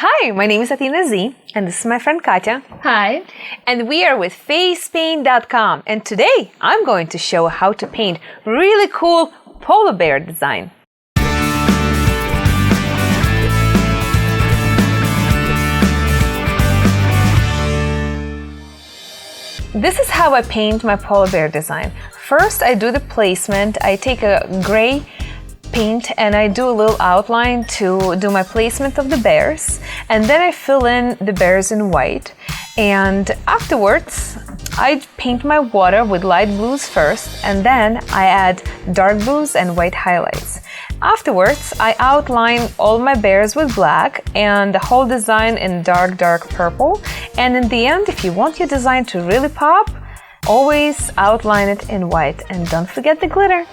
Hi, my name is Athena Zhe, and this is my friend Katia. Hi. And we are with FacePaintcom, and today I'm going to show how to paint really cool polar bear design. This is how I paint my polar bear design. First, I do the placement. I take a gray paint and I do a little outline to do my placement of the bears, and then I fill in the bears in white, and afterwards I paint my water with light blues first, and then I add dark blues and white highlights. Afterwards I outline all my bears with black and the whole design in dark purple, and in the end, if you want your design to really pop, always outline it in white, and don't forget the glitter.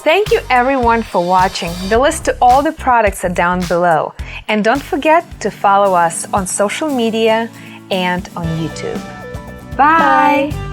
Thank you everyone for watching. The list to all the products are down below. And don't forget to follow us on social media and on YouTube. Bye!